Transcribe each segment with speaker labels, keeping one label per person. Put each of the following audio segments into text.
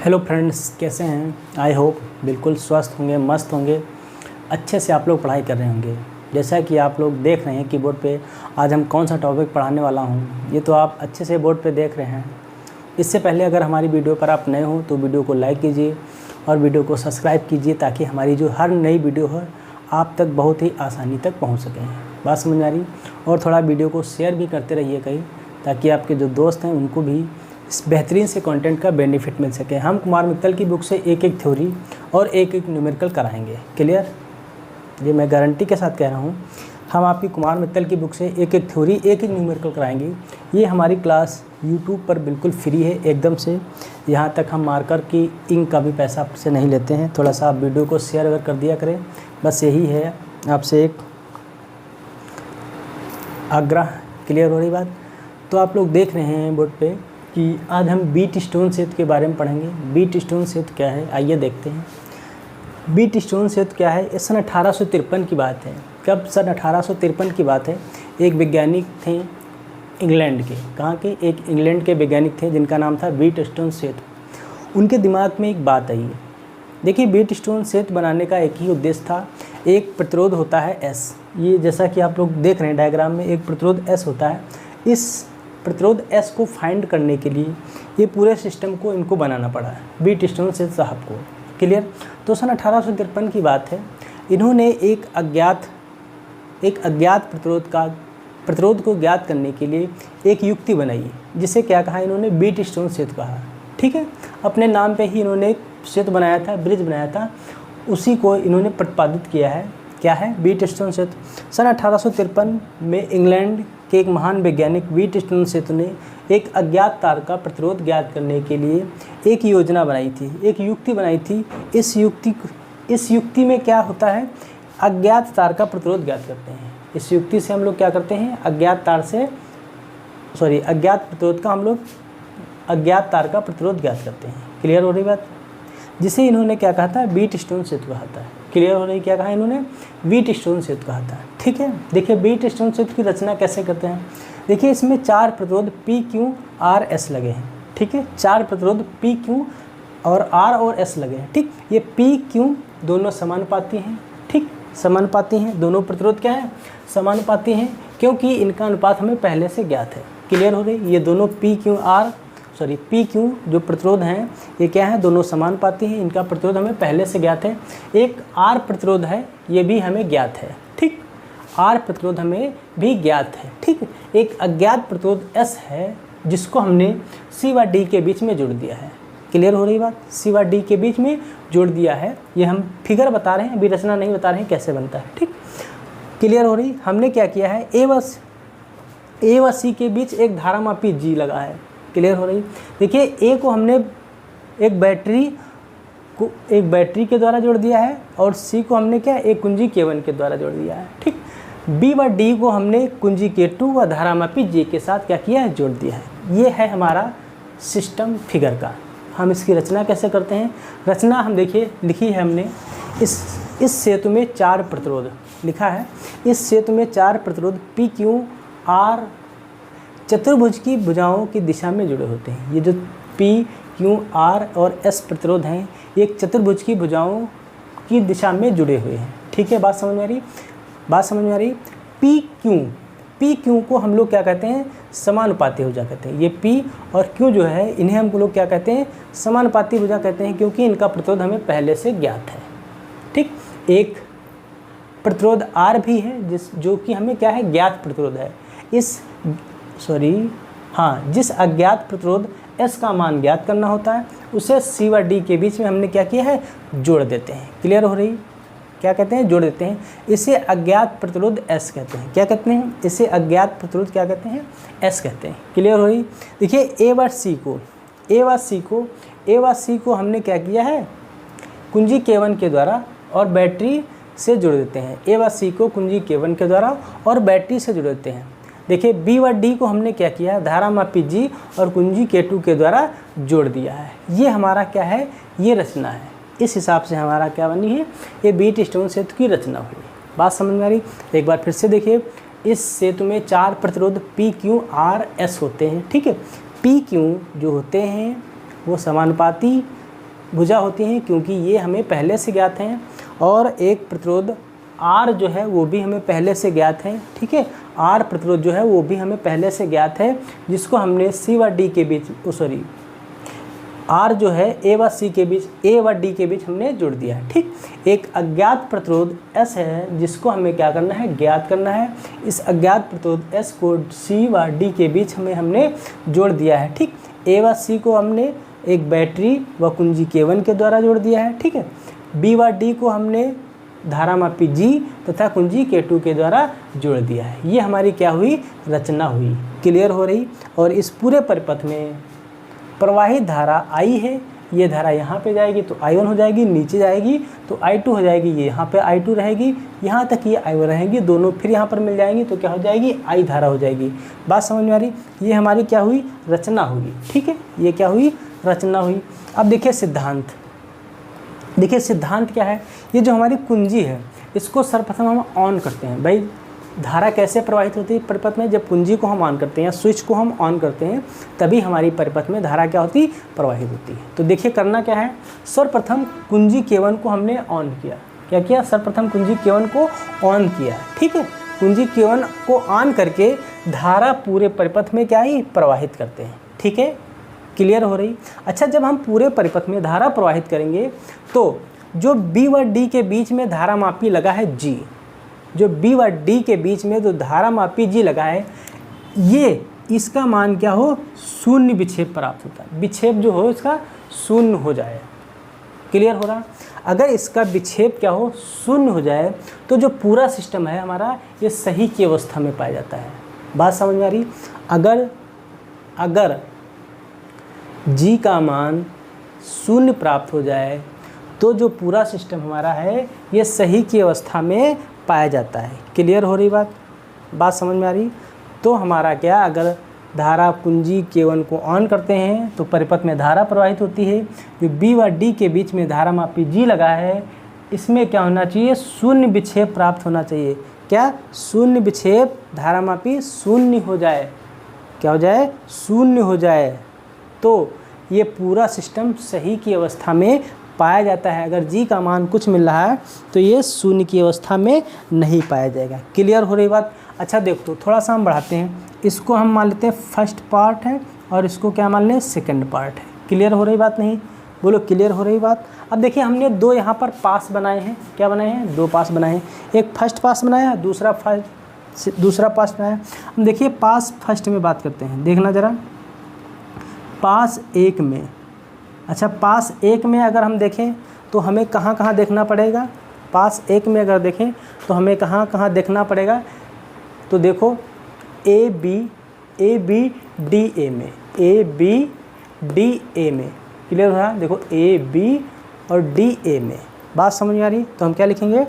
Speaker 1: Hello friends, कैसे हैं? I hope बिल्कुल स्वस्थ होंगे, मस्त होंगे, अच्छे से आप लोग पढ़ाई कर रहे होंगे। जैसा कि आप लोग देख रहे हैं कि बोर्ड पे आज हम कौन सा टॉपिक पढ़ाने वाला हूँ, ये तो आप अच्छे से बोर्ड पे देख रहे हैं। इससे पहले अगर हमारी वीडियो पर आप नए हो तो वीडियो को लाइक कीजिए और वीडियो को सब्सक्राइब कीजिए, ताकि हमारी जो हर नई वीडियो है आप तक बहुत ही आसानी तक पहुँच सकें। बात समझ में आ रही? और थोड़ा वीडियो को शेयर भी करते रहिए कहीं, ताकि आपके जो दोस्त हैं उनको भी इस बेहतरीन से कंटेंट का बेनिफिट मिल सके। हम कुमार मित्तल की बुक से एक एक थ्योरी और एक एक न्यूमेरिकल कराएंगे। क्लियर? ये मैं गारंटी के साथ कह रहा हूँ, हम आपकी कुमार मित्तल की बुक से एक एक थ्योरी एक एक न्यूमेरिकल कराएंगे। ये हमारी क्लास यूट्यूब पर बिल्कुल फ्री है एकदम से। यहाँ तक हम मार्कर की इंक का भी पैसा आपसे नहीं लेते हैं। थोड़ा सा आप वीडियो को शेयर अगर कर दिया करें, बस यही है आपसे एक आग्रह। क्लियर हो रही बात? तो आप लोग देख रहे हैं बोर्ड पे कि आज हम बीट स्टोन सेतु के बारे में पढ़ेंगे। बीट स्टोन सेतु क्या है, आइए देखते हैं। बीट स्टोन सेतु क्या है? इस सन 1853 की बात है। कब? सन 1853 की बात है। एक वैज्ञानिक थे इंग्लैंड के। कहाँ के? एक इंग्लैंड के वैज्ञानिक थे जिनका नाम था बीट स्टोन सेतु। उनके दिमाग में एक बात आई। देखिए, बीट स्टोन सेतु बनाने का एक ही उद्देश्य था। एक प्रतिरोध होता है एस, ये जैसा कि आप लोग देख रहे हैं डायग्राम में, एक प्रतिरोध एस होता है। इस प्रतिरोध एस को फाइंड करने के लिए ये पूरे सिस्टम को इनको बनाना पड़ा है बीट स्टोन सेतु साहब को। क्लियर? तो सन 1853 की बात है। इन्होंने एक अज्ञात प्रतिरोध को ज्ञात करने के लिए एक युक्ति बनाई, जिसे क्या कहा इन्होंने? बीट स्टोन सेतु कहा। ठीक है, अपने नाम पे ही इन्होंने एक सेतु बनाया था, ब्रिज बनाया था, उसी को इन्होंने प्रतिपादित किया है। क्या है? बीट स्टोन सेतु। सन 1853 में इंग्लैंड के एक महान वैज्ञानिक बीट स्टोन सेतु ने एक अज्ञात तार का प्रतिरोध ज्ञात करने के लिए एक योजना बनाई थी, एक युक्ति बनाई थी। इस युक्ति में क्या होता है? अज्ञात तार का प्रतिरोध ज्ञात करते हैं। इस युक्ति से हम लोग क्या करते हैं? अज्ञात तार का प्रतिरोध ज्ञात करते हैं। क्लियर हो रही बात? जिसे इन्होंने क्या कहा था? बीट स्टोन सेतु कहा था। क्लियर हो रही? क्या कहा इन्होंने? बीट स्टोन सेतु कहा था। ठीक है, देखिए बीट स्टोन सेतु की रचना कैसे करते हैं। देखिए, इसमें 4 प्रतिरोध P, Q, R, S लगे हैं। ठीक है, 4 प्रतिरोध P, Q और R और S लगे हैं। ठीक, ये P, Q दोनों समानुपाती हैं। ठीक, समानुपाती हैं, दोनों प्रतिरोध क्या है? समानुपाती हैं, क्योंकि इनका अनुपात हमें पहले से ज्ञात है। क्लियर हो रही? ये दोनों P, Q जो प्रतिरोध हैं, ये क्या है? दोनों समानुपाती हैं, इनका प्रतिरोध हमें पहले से ज्ञात है। एक R प्रतिरोध है, ये भी हमें ज्ञात है। ठीक, R प्रतिरोध हमें भी ज्ञात है। ठीक, एक अज्ञात प्रतिरोध S है, जिसको हमने C व D के बीच में जोड़ दिया है। क्लियर हो रही बात? C व D के बीच में जोड़ दिया है। ये हम फिगर बता रहे हैं, अभी रचना नहीं बता रहे हैं कैसे बनता है। ठीक, क्लियर हो रही? हमने क्या किया है? A व C के बीच एक धारामापी G लगा है। क्लियर हो रही? देखिए, ए को हमने एक बैटरी के द्वारा जोड़ दिया है, और सी को हमने क्या? एक कुंजी K1 के द्वारा जोड़ दिया है। ठीक, बी व डी को हमने कुंजी K2 व धारामापी J के साथ क्या किया है? जोड़ दिया है। ये है हमारा सिस्टम फिगर का। हम इसकी रचना कैसे करते हैं? रचना हम देखिए लिखी है हमने। इस सेतु में 4 प्रतिरोध लिखा है। इस सेतु में 4 प्रतिरोध P, Q, R चतुर्भुज की भुजाओं की दिशा में जुड़े होते हैं। ये जो P, Q, R और S प्रतिरोध हैं, ये एक चतुर्भुज की भुजाओं की दिशा में जुड़े हुए हैं। ठीक है, बात समझ में आ रही? बात समझ में आ रही? P, Q को हम लोग क्या कहते हैं? समानुपाती भुजा कहते हैं। ये P और Q जो है, इन्हें हम लोग क्या कहते हैं? समानुपाती भुजा कहते हैं, क्योंकि इनका प्रतिरोध हमें पहले से ज्ञात है। ठीक, एक प्रतिरोध R भी है, जो कि हमें क्या है? ज्ञात प्रतिरोध है। जिस अज्ञात प्रतिरोध S का मान ज्ञात करना होता है, उसे C व D के बीच में हमने क्या किया है? जोड़ देते हैं। क्लियर हो रही? क्या कहते हैं? जोड़ देते हैं। इसे अज्ञात प्रतिरोध S कहते हैं। क्या कहते हैं? इसे अज्ञात प्रतिरोध क्या कहते हैं? S कहते हैं। क्लियर हो रही? देखिए, A व C को हमने क्या किया है? कुंजी K1 के द्वारा और बैटरी से जोड़ देते हैं। A व C को कुंजी K1 के द्वारा और बैटरी से जोड़ देते हैं। देखिए, B व D को हमने क्या किया है? धारामापी G और कुंजी K2 के द्वारा जोड़ दिया है। ये हमारा क्या है? ये रचना है। इस हिसाब से हमारा क्या बनी है? ये बीट स्टोन सेतु की रचना हुई। बात समझ में आ रही? एक बार फिर से देखिए, इस सेतु में 4 प्रतिरोध P, Q, R, S होते हैं। ठीक है, P, Q जो होते हैं वो समानुपाती भुजा होती हैं क्योंकि ये हमें पहले से ज्ञात हैं, और एक प्रतिरोध R जो है वो भी हमें पहले से ज्ञात है। ठीक है, R प्रतिरोध जो है वो भी हमें पहले से ज्ञात है, जिसको हमने C व D के बीच R जो है A व C के बीच, A व D के बीच हमने जोड़ दिया है। ठीक, एक अज्ञात प्रतिरोध S है जिसको हमें क्या करना है, ज्ञात करना है। इस अज्ञात प्रतिरोध S को C व D के बीच हमने जोड़ दिया है। ठीक, A व C को हमने एक बैटरी व कुंजी K1 के द्वारा जोड़ दिया है। ठीक है, B व D को हमने धारामापी G तथा कुंजी K2 के द्वारा जोड़ दिया है। ये हमारी क्या हुई, रचना हुई। क्लियर हो रही। और इस पूरे परिपथ में प्रवाहित धारा I है, ये धारा यहाँ पे जाएगी तो I1 हो जाएगी, नीचे जाएगी तो I2 हो जाएगी, ये यहाँ पे I2 रहेगी, यहाँ तक ये I1 रहेगी, दोनों फिर यहाँ पर मिल जाएंगी तो क्या हो जाएगी, I धारा हो जाएगी। बात समझ में आ रही। ये हमारी क्या हुई, रचना हुई। ठीक है, ये क्या हुई, रचना हुई। अब देखिए सिद्धांत, देखिए सिद्धांत क्या है। ये जो हमारी कुंजी है इसको सर्वप्रथम हम ऑन करते हैं। भाई धारा कैसे प्रवाहित होती है परिपथ में, जब कुंजी को हम ऑन करते हैं या स्विच को हम ऑन करते हैं तभी हमारी परिपथ में धारा क्या होती, प्रवाहित होती है। तो देखिए करना क्या है, सर्वप्रथम कुंजी K1 को हमने ऑन किया। क्या किया, सर्वप्रथम कुंजी K1 को ऑन किया। ठीक है, कुंजी K1 को ऑन करके धारा पूरे परिपथ में क्या ही प्रवाहित करते हैं। ठीक है, क्लियर हो रही। अच्छा, जब हम पूरे परिपथ में धारा प्रवाहित करेंगे तो जो B व D के बीच में धारामापी लगा है G, जो B व D के बीच में जो धारामापी G लगा है, ये इसका मान क्या हो, शून्य विक्षेप प्राप्त होता है। विक्षेप जो हो इसका शून्य हो जाए। क्लियर हो रहा। अगर इसका विक्षेप क्या हो, शून्य हो जाए तो जो पूरा सिस्टम है हमारा ये सही की अवस्था में पाया जाता है। बात समझ में आ रही। अगर G का मान शून्य प्राप्त हो जाए तो जो पूरा सिस्टम हमारा है ये सही की अवस्था में पाया जाता है। क्लियर हो रही बात समझ में आ रही। तो हमारा क्या, अगर धारा कुंजी K1 को ऑन करते हैं तो परिपथ में धारा प्रवाहित होती है। जो B व D के बीच में धारामापी G लगा है इसमें क्या होना चाहिए, शून्य विक्षेप प्राप्त होना चाहिए। क्या, शून्य विक्षेप, धारामापी शून्य हो जाए। क्या हो जाए, शून्य हो जाए तो ये पूरा सिस्टम सही की अवस्था में पाया जाता है। अगर G का मान कुछ मिल रहा है तो ये शून्य की अवस्था में नहीं पाया जाएगा। क्लियर हो रही बात। अच्छा देखो, तो थोड़ा सा हम बढ़ाते हैं, इसको हम मान लेते हैं फर्स्ट पार्ट है और इसको क्या मान लें, सेकंड पार्ट है। क्लियर हो रही बात, नहीं बोलो, क्लियर हो रही बात। अब देखिए हमने दो यहाँ पर पास बनाए हैं। क्या बनाए हैं, दो पास बनाए हैं। एक फर्स्ट पास बनाया, दूसरा पास बनाया। हम देखिए पास फर्स्ट में बात करते हैं, देखना ज़रा पास एक में। अच्छा, पास एक में अगर हम देखें तो हमें कहाँ कहाँ देखना पड़ेगा। पास एक में अगर देखें तो हमें कहाँ कहाँ देखना पड़ेगा। तो देखो ए बी डी ए में, ए बी डी ए में। क्लियर हो रहा है। देखो ए बी और डी ए में। बात समझ में आ रही। तो हम क्या लिखेंगे,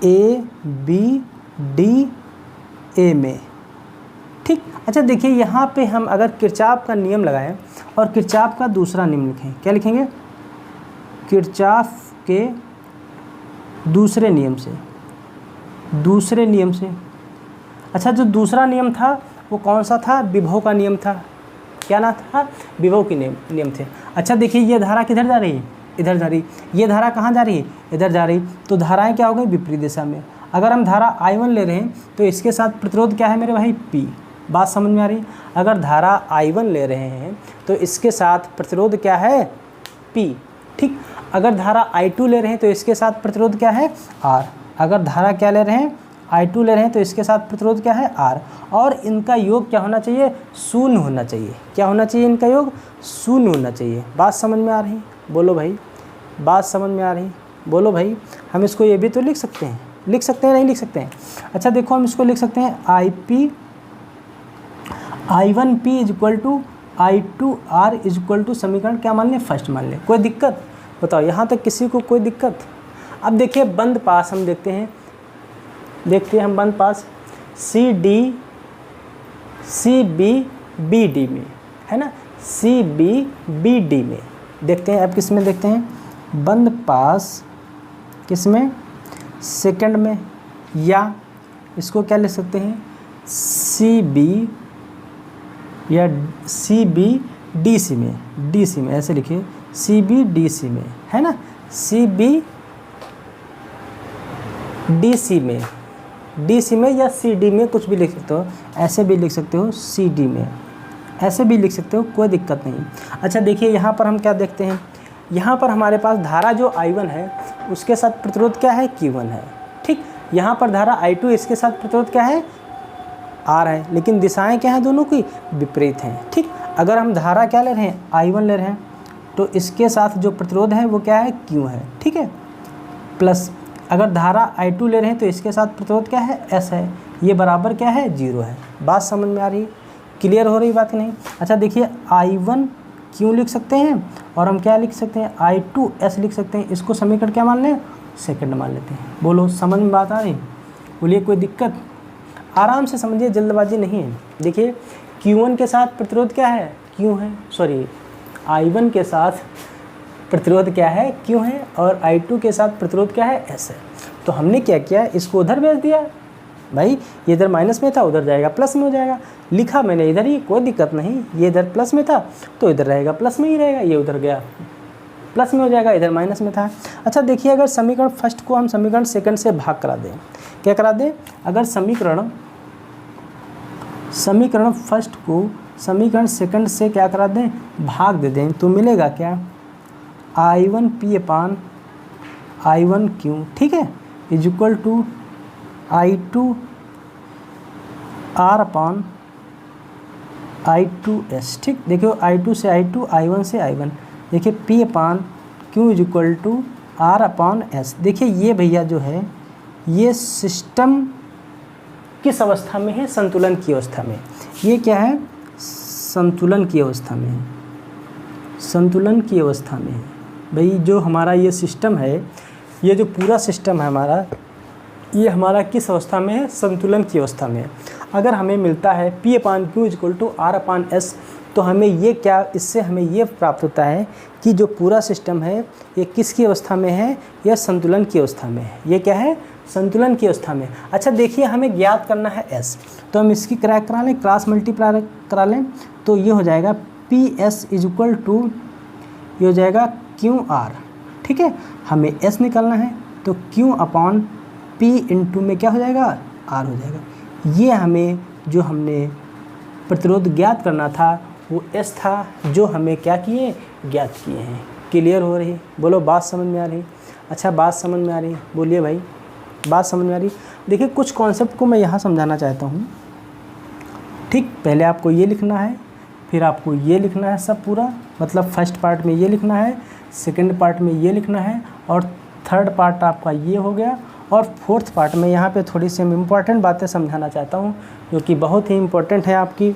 Speaker 1: ए बी डी ए में। ठीक। अच्छा देखिए यहाँ पे हम अगर किरचॉफ का नियम लगाएं और किरचॉफ का दूसरा नियम लिखें, क्या लिखेंगे, किरचॉफ के दूसरे नियम से। अच्छा, जो दूसरा नियम था वो कौन सा था, विभव का नियम था। क्या ना था, विभव के नियम थे। अच्छा देखिए ये धारा किधर जा रही है, इधर जा रही। ये धारा कहाँ जा रही है, इधर जा रही। तो धाराएं क्या हो गई, विपरीत दिशा में। अगर हम धारा I1 ले रहे हैं तो इसके साथ प्रतिरोध क्या है मेरे भाई, P। बात समझ में आ रही। अगर धारा I1 ले रहे हैं तो इसके साथ प्रतिरोध क्या है, P। ठीक। अगर धारा I2 ले रहे हैं तो इसके साथ प्रतिरोध क्या है, R। अगर धारा क्या ले रहे हैं, I2 ले रहे हैं तो इसके साथ प्रतिरोध क्या है, R। और इनका योग क्या होना चाहिए, शून्य होना चाहिए। क्या होना चाहिए, इनका योग शून्य होना चाहिए। बात समझ में आ रही, बोलो भाई। बात समझ में आ रही, बोलो भाई। हम इसको ये भी तो लिख सकते हैं, नहीं लिख सकते हैं। अच्छा देखो हम इसको लिख सकते हैं I1P equal to I2R equal to समीकरण क्या मान लें, फर्स्ट मान लें। कोई दिक्कत बताओ, यहाँ तक किसी को कोई दिक्कत। अब देखिए बंद पास हम देखते हैं हम बंद पास CB/BD में है ना, CB/BD में देखते हैं। अब किस में देखते हैं, बंद पास किस में, सेकंड में। या इसको क्या लिख सकते हैं, CB या CB DC में, DC में ऐसे लिखिए, CB DC में, है ना, CB DC में, DC में या CD में कुछ भी लिख सकते हो, ऐसे भी लिख सकते हो, CD में ऐसे भी लिख सकते हो, कोई दिक्कत नहीं। अच्छा देखिए यहाँ पर हम क्या देखते हैं, यहाँ पर हमारे पास धारा जो I1 है उसके साथ प्रतिरोध क्या है, Q1 है, ठीक। यहाँ पर धारा I2 इसके साथ प्रतिरोध क्या है, R है, लेकिन दिशाएं क्या हैं दोनों की विपरीत हैं, ठीक। अगर हम धारा क्या ले रहे हैं, I1 ले रहे हैं, तो इसके साथ जो प्रतिरोध है वो क्या है, Q है, ठीक है। प्लस अगर धारा I2 ले रहे हैं तो इसके साथ प्रतिरोध क्या है, S है, ये बराबर क्या है, 0 है। बात समझ में आ रही है, क्लियर हो रही बात कि नहीं। अच्छा देखिए I1 क्यों लिख सकते हैं और हम क्या लिख सकते हैं, I2 S लिख सकते हैं। इसको समीकरण क्या मान लें, सेकंड मान लेते हैं। बोलो समझ में बात आ रही, बोलिए कोई दिक्कत, आराम से समझिए, जल्दबाजी नहीं है। देखिए Q1 के साथ प्रतिरोध क्या है, Q है, सॉरी I1 के साथ प्रतिरोध क्या है, Q है, और I2 के साथ प्रतिरोध क्या है, S है। तो हमने क्या किया, इसको उधर भेज दिया, भाई ये इधर माइनस में था उधर जाएगा प्लस में हो जाएगा, लिखा मैंने इधर ही, कोई दिक्कत नहीं। ये इधर प्लस में था तो इधर रहेगा प्लस में ही रहेगा, ये उधर गया प्लस में हो जाएगा, इधर माइनस में था। अच्छा देखिए अगर समीकरण फर्स्ट को हम समीकरण सेकंड से भाग करा दें, क्या करा दें, अगर समीकरण फर्स्ट को समीकरण सेकंड से क्या करा दें, भाग दे दें, तो मिलेगा क्या, I1P अपान I1Q, ठीक है, is equal to I2 R upon I2S, ठीक। देखिए I2 से I2, I1 से I1, देखिए P upon Q is equal to R upon S। देखिए ये भैया जो है ये सिस्टम किस अवस्था में है, संतुलन की अवस्था में। ये क्या है, संतुलन की अवस्था में है, संतुलन की अवस्था में है। भाई जो हमारा ये सिस्टम है, ये जो पूरा सिस्टम है हमारा, ये हमारा किस अवस्था में है, संतुलन की अवस्था में है। अगर हमें मिलता है P upon Q equal to R upon S, तो हमें ये क्या, इससे हमें ये प्राप्त होता है कि जो पूरा सिस्टम है ये किसकी अवस्था में है, यह संतुलन की अवस्था में है। ये क्या है, संतुलन की अवस्था में। अच्छा देखिए हमें ज्ञात करना है S, तो हम इसकी क्रैक करा लें, क्रॉस मल्टीप्लाई करा लें, तो ये हो जाएगा PS इज इक्वल टू, ये हो जाएगा QR, ठीक है। हमें S निकालना है तो Q अपॉन P इंटू में क्या हो जाएगा, R हो जाएगा। ये हमें जो हमने प्रतिरोध ज्ञात करना था वो S था, जो हमें क्या किए, ज्ञात किए हैं। क्लियर हो रही, बोलो बात समझ में आ रही। अच्छा बात समझ में आ रही, बोलिए भाई बात समझ में आ रही। देखिए कुछ कॉन्सेप्ट को मैं यहाँ समझाना चाहता हूँ, ठीक। पहले आपको ये लिखना है, फिर आपको ये लिखना है सब पूरा, मतलब फर्स्ट पार्ट में ये लिखना है, सेकंड पार्ट में ये लिखना है, और थर्ड पार्ट आपका ये हो गया, और फोर्थ पार्ट में यहाँ पे थोड़ी सी इम्पॉर्टेंट बातें समझाना चाहता हूँ जो कि बहुत ही इम्पोर्टेंट है आपकी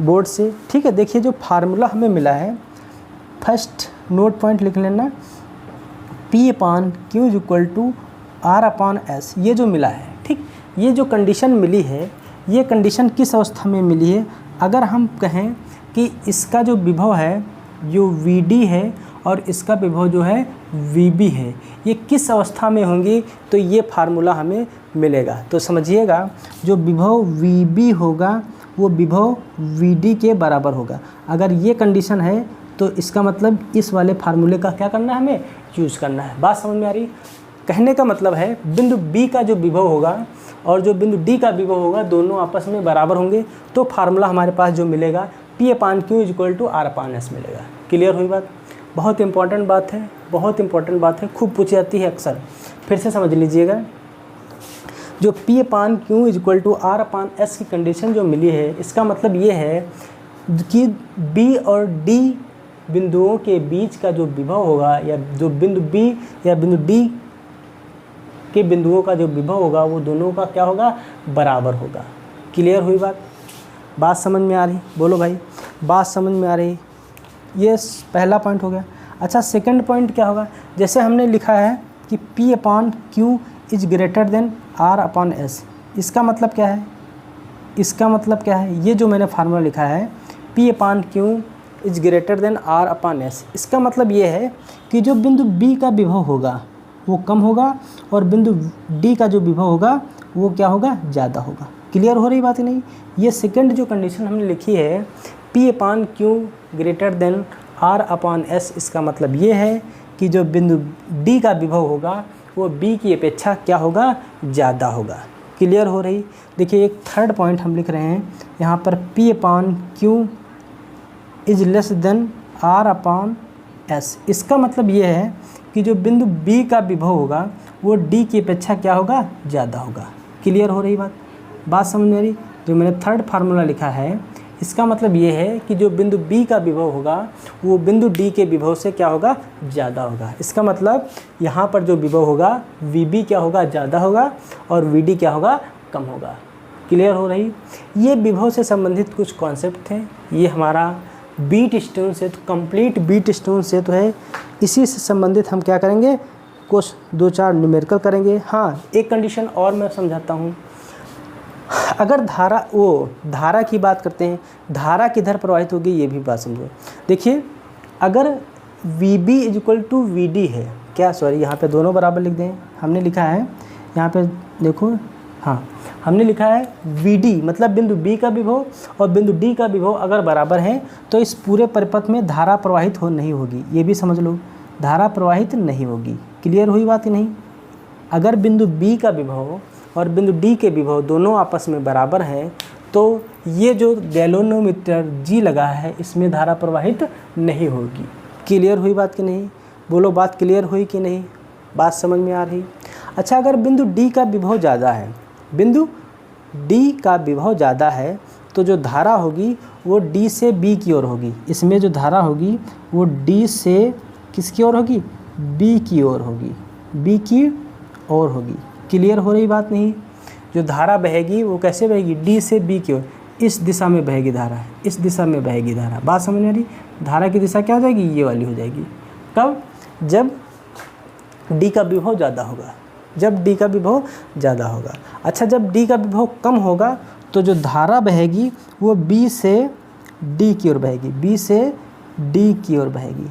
Speaker 1: बोर्ड से, ठीक है। देखिए जो फार्मूला हमें मिला है, फर्स्ट नोट पॉइंट लिख लेना, P upon Q is equal to R upon S, ये जो मिला है, ठीक। ये जो कंडीशन मिली है, ये कंडीशन किस अवस्था में मिली है, अगर हम कहें कि इसका जो विभव है जो VD है और इसका विभव जो है VB है, ये किस अवस्था में होंगी, तो ये फार्मूला हमें मिलेगा। तो समझिएगा जो विभव VB होगा वो विभव VD के बराबर होगा। अगर ये कंडीशन है तो इसका मतलब इस वाले फार्मूले का क्या करना है, हमें यूज़ करना है। बात समझ में आ रही। कहने का मतलब है बिंदु B का जो विभव होगा और जो बिंदु D का विभव होगा दोनों आपस में बराबर होंगे, तो फार्मूला हमारे पास जो मिलेगा P upon Q is equal to R upon S मिलेगा। क्लियर हुई बात। बहुत इंपॉर्टेंट बात है, बहुत इंपॉर्टेंट बात है, खूब पूछी जाती है अक्सर। फिर से समझ लीजिएगा, जो P upon Q is equal to R upon S की कंडीशन जो मिली है, इसका मतलब ये है कि B और D बिंदुओं के बीच का जो विभव होगा, या जो बिंदु B या बिंदु D के बिंदुओं का जो विभव होगा वो दोनों का क्या होगा, बराबर होगा। क्लियर हुई बात। बात समझ में आ रही, बोलो भाई बात समझ में आ रही। ये पहला पॉइंट हो गया। अच्छा सेकंड पॉइंट क्या होगा, जैसे हमने लिखा है कि P upon Q is greater than R upon S, इसका मतलब क्या है, इसका मतलब क्या है, ये जो मैंने फार्मूला लिखा है P upon Q is greater than R upon S, इसका मतलब ये है कि जो बिंदु B का विभव होगा वो कम होगा और बिंदु D का जो विभव होगा वो क्या होगा, ज़्यादा होगा। क्लियर हो रही बात नहीं। ये सेकंड जो कंडीशन हमने लिखी है P upon Q greater than R upon S, इसका मतलब ये है कि जो बिंदु D का विभव होगा वो B की अपेक्षा क्या होगा, ज़्यादा होगा। क्लियर हो रही। देखिए एक थर्ड पॉइंट हम लिख रहे हैं यहाँ पर, P upon Q is less than R upon S, इसका मतलब ये है कि जो बिंदु B का विभव होगा वो D की अपेक्षा क्या होगा, ज़्यादा होगा। क्लियर हो रही बात समझ में आ रही। जो मैंने थर्ड फार्मूला लिखा है इसका मतलब ये है कि जो बिंदु B का विभव होगा वो बिंदु D के विभव से क्या होगा, ज़्यादा होगा। इसका मतलब यहाँ पर जो विभव होगा VB क्या होगा, ज़्यादा होगा, और VD क्या होगा, कम होगा। क्लियर हो रही। ये विभव से संबंधित कुछ कॉन्सेप्ट थे। ये हमारा बीट स्टोन सेतु, कंप्लीट बीट स्टोन सेतु है। इसी से संबंधित हम क्या करेंगे, कुछ 2-4 न्यूमेरिकल करेंगे। हाँ, एक कंडीशन और मैं समझाता हूँ। अगर धारा की बात करते हैं, धारा किधर प्रवाहित होगी ये भी बात समझो। देखिए अगर VB = VD है, क्या सॉरी यहाँ पे दोनों बराबर लिख दें। हमने लिखा है यहाँ पे देखो, हाँ हमने लिखा है VD मतलब बिंदु B का विभव और बिंदु D का विभव अगर बराबर है तो इस पूरे परिपथ में धारा प्रवाहित नहीं होगी। ये भी समझ लो, धारा प्रवाहित नहीं होगी। क्लियर हुई बात ही नहीं। अगर बिंदु B का विभव और बिंदु D के विभव दोनों आपस में बराबर हैं तो ये जो गैल्वेनोमीटर G लगा है इसमें धारा प्रवाहित नहीं होगी। क्लियर हुई बात कि नहीं, बोलो बात क्लियर हुई कि नहीं, बात समझ में आ रही। अच्छा, अगर बिंदु D का विभव ज़्यादा है, बिंदु D का विभव ज़्यादा है तो जो धारा होगी वो D से B की ओर होगी। इसमें जो धारा होगी वो D से किसकी ओर होगी, B की ओर होगी, B की ओर होगी। क्लियर हो रही बात नहीं। जो धारा बहेगी वो कैसे बहेगी, D से B की ओर, इस दिशा में बहेगी धारा, इस दिशा में बहेगी धारा। बात समझ में आ रही। धारा की दिशा क्या हो जाएगी, ये वाली हो जाएगी। कब, जब D का विभव ज़्यादा होगा, जब D का विभव ज़्यादा होगा। अच्छा, जब D का विभव कम होगा तो जो धारा बहेगी वो B से D की ओर बहेगी, B से D की ओर बहेगी।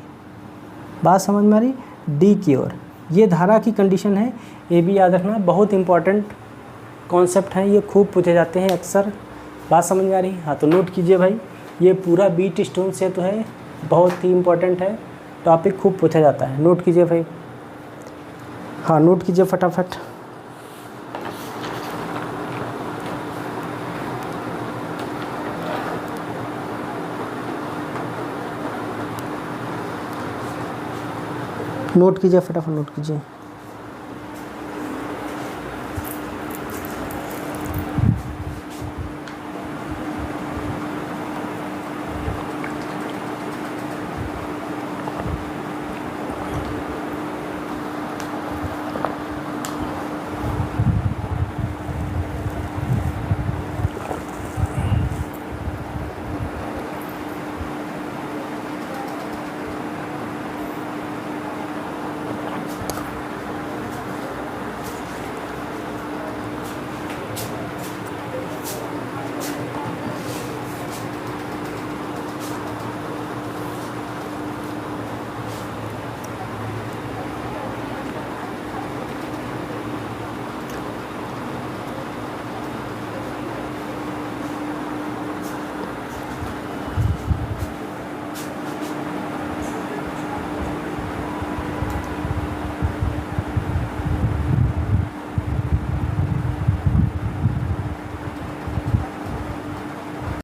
Speaker 1: बात समझ में आ रही, D की ओर। ये धारा की कंडीशन है, ये भी याद रखना, बहुत इंपॉर्टेंट कॉन्सेप्ट है, ये खूब पूछे जाते हैं अक्सर। बात समझ में आ रही। हाँ तो नोट कीजिए भाई, ये पूरा बीट स्टोन से तो है, बहुत ही इंपॉर्टेंट है, टॉपिक खूब पूछा जाता है। नोट कीजिए भाई, हाँ नोट कीजिए फटाफट। नोट कीजिए फटाफट, नोट कीजिए।